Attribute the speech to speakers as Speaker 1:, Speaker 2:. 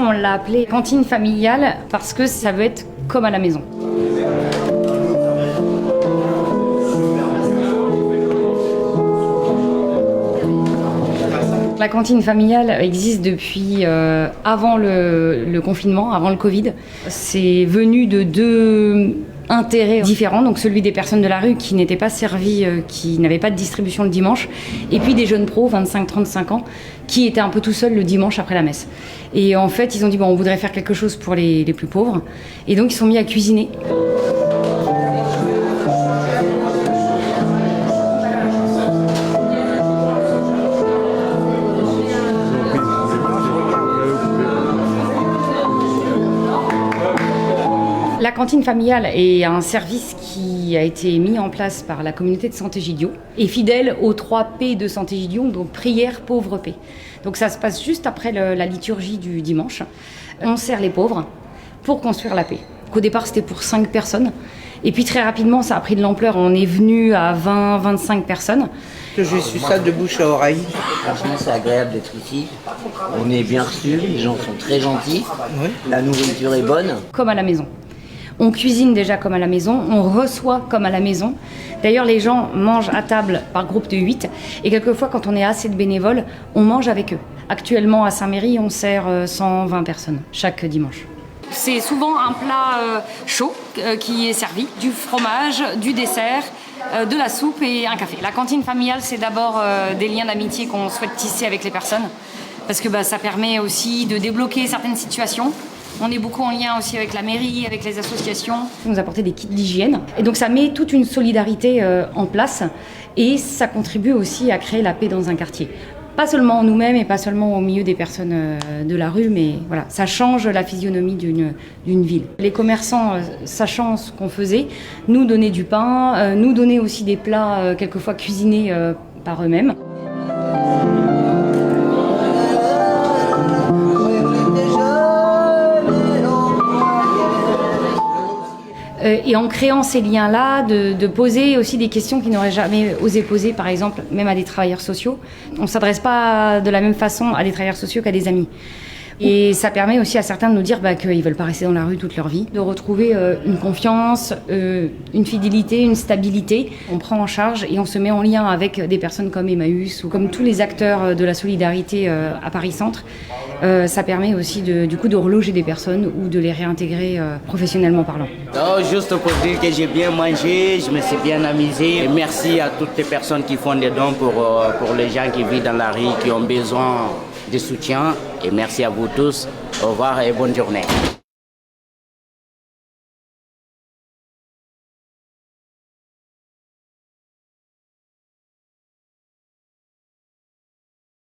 Speaker 1: on l'a appelée cantine familiale parce que ça veut être comme à la maison. La cantine familiale existe depuis avant le confinement, avant le Covid. C'est venu de deux intérêts différents, donc celui des personnes de la rue qui n'étaient pas servies, qui n'avaient pas de distribution le dimanche, et puis des jeunes pros, 25-35 ans, qui étaient un peu tout seuls le dimanche après la messe. Et en fait, ils ont dit, bon, on voudrait faire quelque chose pour les plus pauvres, et donc ils sont mis à cuisiner. La cantine familiale est un service qui a été mis en place par la communauté de Sant'Egidio et fidèle aux 3 P de Sant'Egidio, donc prière, pauvre, paix. Donc ça se passe juste après la liturgie du dimanche. On sert les pauvres pour construire la paix. Au départ, c'était pour 5 personnes. Et puis très rapidement, ça a pris de l'ampleur. On est venu à 20-25 personnes.
Speaker 2: Je suis ça de bouche à oreille.
Speaker 3: Franchement, c'est agréable d'être ici. On est bien reçus, les gens sont très gentils. Oui. La nourriture est bonne.
Speaker 1: Comme à la maison. On cuisine déjà comme à la maison, on reçoit comme à la maison. D'ailleurs, les gens mangent à table par groupe de 8 et quelquefois, quand on est assez de bénévoles, on mange avec eux. Actuellement, à Saint-Méry, on sert 120 personnes chaque dimanche. C'est souvent un plat chaud qui est servi, du fromage, du dessert, de la soupe et un café. La cantine familiale, c'est d'abord des liens d'amitié qu'on souhaite tisser avec les personnes parce que ça permet aussi de débloquer certaines situations. On est beaucoup en lien aussi avec la mairie, avec les associations. Ils nous apportent des kits d'hygiène. Et donc ça met toute une solidarité en place et ça contribue aussi à créer la paix dans un quartier. Pas seulement en nous-mêmes et pas seulement au milieu des personnes de la rue, mais voilà, ça change la physionomie d'une ville. Les commerçants, sachant ce qu'on faisait, nous donnaient du pain, nous donnaient aussi des plats quelquefois cuisinés par eux-mêmes. Et en créant ces liens-là, de poser aussi des questions qu'ils n'auraient jamais osé poser, par exemple, même à des travailleurs sociaux. On ne s'adresse pas de la même façon à des travailleurs sociaux qu'à des amis. Et ça permet aussi à certains de nous dire qu'ils ne veulent pas rester dans la rue toute leur vie, de retrouver une confiance, une fidélité, une stabilité. On prend en charge et on se met en lien avec des personnes comme Emmaüs ou comme tous les acteurs de la solidarité à Paris-Centre. Ça permet aussi du coup de reloger des personnes ou de les réintégrer professionnellement parlant.
Speaker 3: Non, juste pour dire que j'ai bien mangé, je me suis bien amusé. Et merci à toutes les personnes qui font des dons pour les gens qui vivent dans la rue, qui ont besoin de soutien. Et merci à vous tous. Au revoir et bonne journée.